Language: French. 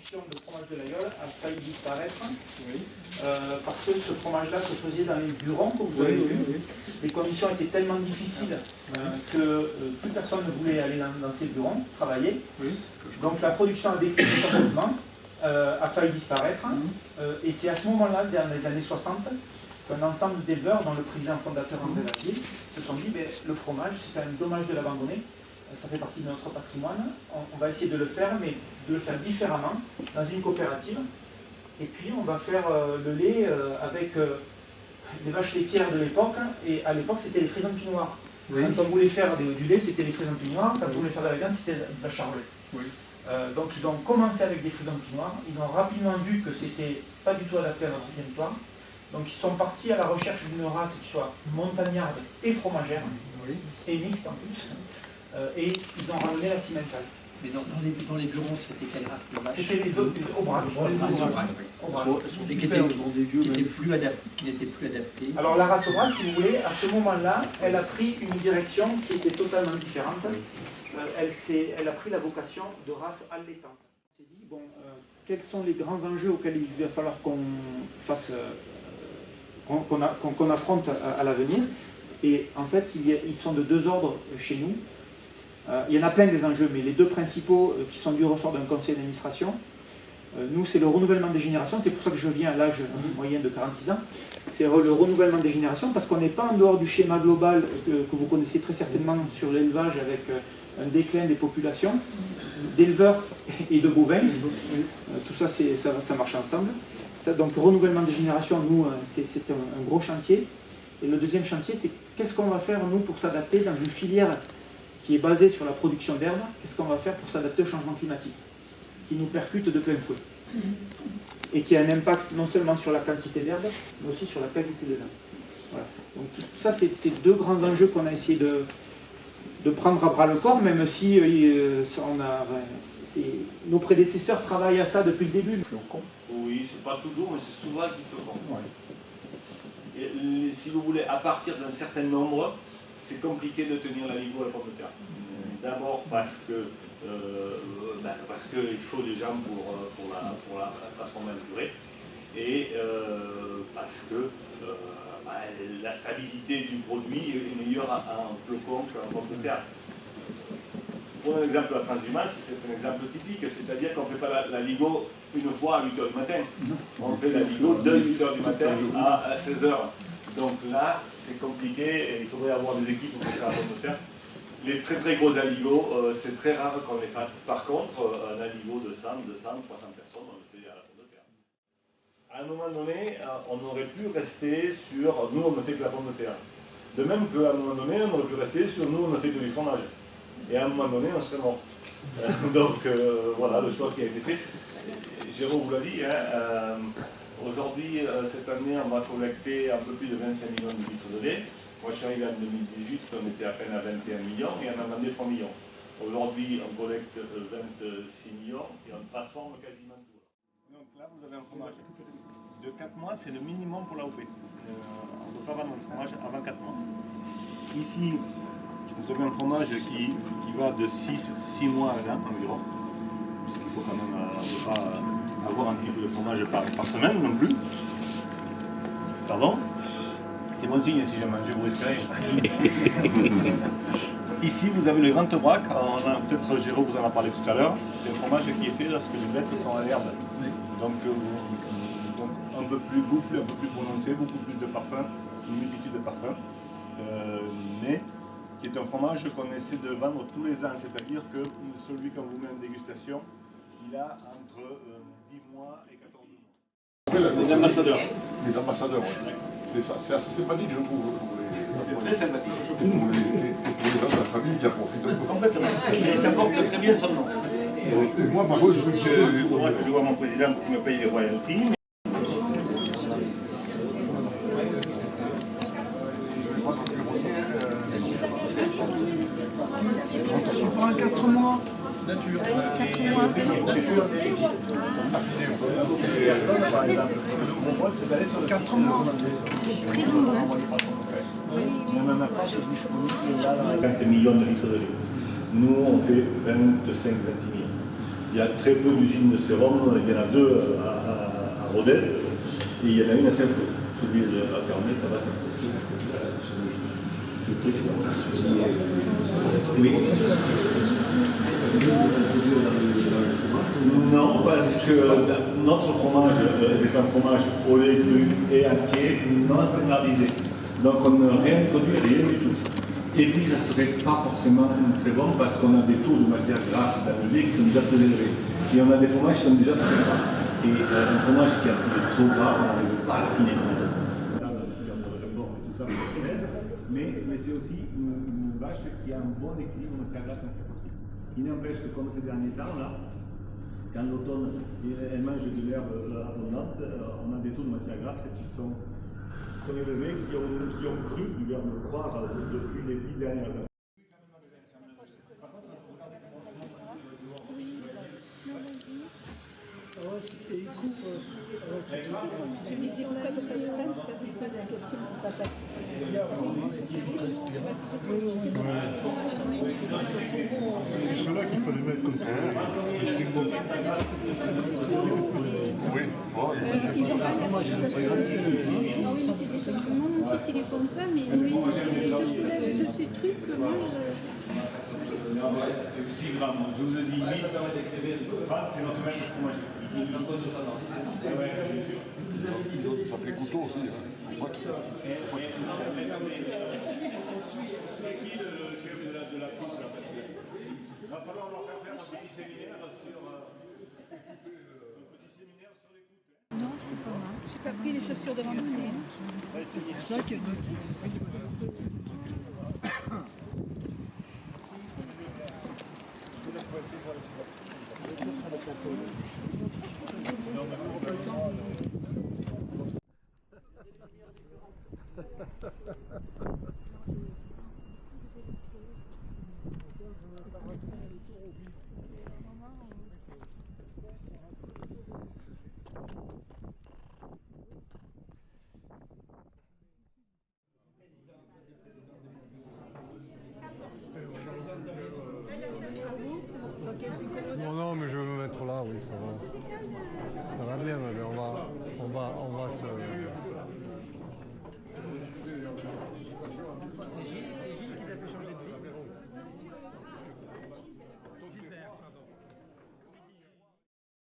production de fromage de l'Aïeul a failli disparaître parce que ce fromage-là se faisait dans les burons, comme vous avez vu. Les conditions étaient tellement difficiles que plus personne ne voulait aller dans ces burons, travailler. Donc la production a décliné complètement, a failli disparaître. Et c'est à ce moment-là, dans les années 60, qu'un ensemble d'éleveurs, dont le président fondateur André Lavier, se sont dit le fromage, c'est quand même dommage de l'abandonner. Ça fait partie de notre patrimoine, on va essayer de le faire, mais de le faire différemment, dans une coopérative. Et puis on va faire le lait avec les vaches laitières de l'époque, et à l'époque c'était les frisons pinoirs. Quand on voulait faire du lait, c'était les frisons pinoirs, quand on voulait faire de la viande, c'était de la charolaise. Donc ils ont commencé avec des frisons pinoirs, ils ont rapidement vu que c'était pas du tout adapté à notre territoire. Donc ils sont partis à la recherche d'une race qui soit montagnarde et fromagère, et mixte en plus. Et ils ont ramené la cimentale. Mais dans les burons, c'était quelle race de vache? C'était les Aubrac. Qui n'étaient plus adaptés. Alors la race Aubrac, si vous voulez, à ce moment-là, elle a pris une direction qui était totalement différente. Elle a pris la vocation de race allaitante. On s'est dit, bon, quels sont les grands enjeux auxquels il va falloir qu'on fasse, qu'on affronte à l'avenir? Et en fait, ils sont de deux ordres chez nous. Il y en a plein des enjeux, mais les deux principaux qui sont du ressort d'un conseil d'administration, nous, c'est le renouvellement des générations. C'est pour ça que je viens à l'âge moyen de 46 ans. C'est le renouvellement des générations, parce qu'on n'est pas en dehors du schéma global que vous connaissez très certainement sur l'élevage, avec un déclin des populations, d'éleveurs et de bovins. Tout ça, ça marche ensemble. Donc, le renouvellement des générations, nous, c'est un gros chantier. Et le deuxième chantier, c'est qu'est-ce qu'on va faire, nous, pour s'adapter dans une filière qui est basée sur la production d'herbes, qu'est-ce qu'on va faire pour s'adapter au changement climatique, qui nous percute de plein fouet, et qui a un impact non seulement sur la quantité d'herbes, mais aussi sur la qualité de l'herbe. Voilà. Donc tout ça, c'est deux grands enjeux qu'on a essayé de prendre à bras le corps, même si nos prédécesseurs travaillent à ça depuis le début. Oui, c'est pas toujours, mais c'est souvent qu'il flocon. Et si vous voulez, à partir d'un certain nombre, c'est compliqué de tenir la ligo à la pomme de terre. D'abord parce qu'il faut des gens pour la transformer en purée, et parce que la stabilité du produit est meilleure en flocon qu'en pomme de terre. Pour l'exemple de la transhumance, c'est un exemple typique, c'est-à-dire qu'on ne fait pas la ligo une fois à 8 h du matin, on fait la ligo de 8 h du matin à 16 h. Donc là, c'est compliqué et il faudrait avoir des équipes pour faire la pomme de terre. Les très très gros aligots, c'est très rare qu'on les fasse. Par contre, un aligot de 100, 200, 300 personnes, on le fait à la pomme de terre. À un moment donné, on aurait pu rester sur nous, on ne fait que la pomme de terre. De même qu'à un moment donné, on aurait pu rester sur nous, on ne fait que du fromage. Et à un moment donné, on serait mort. Donc voilà le choix qui a été fait. Jérôme vous l'a dit, aujourd'hui, cette année, on va collecter un peu plus de 25 millions de litres de lait. Moi, je suis arrivé en 2018, on était à peine à 21 millions et on a demandé 3 millions. Aujourd'hui, on collecte 26 millions et on transforme quasiment tout. Donc là, vous avez un fromage de 4 mois, c'est le minimum pour l'AOP. On ne peut pas vendre un fromage avant 4 mois. Ici, vous avez un fromage qui va de 6 mois à 1 an environ. Puisqu'il faut quand même ne pas avoir un petit peu de fromage par semaine non plus. Pardon? C'est bon signe si j'ai mangé, vous respirez. Ici, vous avez le Grand Aubrac. Peut-être Jérôme vous en a parlé tout à l'heure. C'est un fromage qui est fait lorsque les bêtes sont à l'herbe. Donc un peu plus boufflé, un peu plus prononcé, beaucoup plus de parfum, une multitude de parfums. Mais qui est un fromage qu'on essaie de vendre tous les ans. C'est-à-dire que celui qu'on vous met en dégustation, il a entre 10 mois et 14 mois. Les ambassadeurs. Les ambassadeurs, oui. C'est assez sympathique, je trouve. C'est très sympathique. Surtout pour les gens de la famille qui en profitent. Complètement. Et ça porte très bien son nom. Et moi, par contre, je veux que je vois mon président qui me paye les royalties. Tu prends 4 mois nature. 4 mois. C'est 4 mois. C'est très long, hein. Même après, je bouge 20 millions de litres de lait. Nous, on fait 25-26 millions. Il y a très peu d'usines de sérum, il y en a deux à Rodez, et il y en a une à Saint-Flour. Celui à Carnet, ça va Saint-Flour. Oui. Non, parce que notre fromage est un fromage au lait cru et entier, non standardisé. Donc on ne réintroduit rien du tout. Et puis ça ne serait pas forcément très bon parce qu'on a des taux de matière grasse dans le lait qui sont déjà très élevés. Et on a des fromages qui sont déjà très gras. Et un fromage qui est trop gras, on n'arrive pas à l'affiner. Mais c'est aussi une vache qui a un bon équilibre matière grasse. Il n'empêche que comme ces derniers temps, là, quand l'automne, elle mange de l'herbe abondante, on a des taux de matière grasse qui sont élevés, qui ont cru, du verbe croire, depuis les 10 dernières années. C'est ceux-là qu'il fallait mettre comme ça. Oui, bon, Non, oui, mais c'est des choses que mon fils il est comme ça, mais il te soulève de ces trucs que moi je... 6 grammes, je vous ai dit 8. Ça permet d'écrire. C'est notre même fromage. C'est une façon de standardiser. ça fait couteau aussi. Hein. C'est qui le chef de la troupe là? Parce que il va falloir leur faire un petit séminaire sur l'écoute. non, c'est pas moi. J'ai pas pris les chaussures de randonnée. C'est ça qui est Non, mais je vais me mettre là, oui, ça va bien, mais on va se... C'est Gilles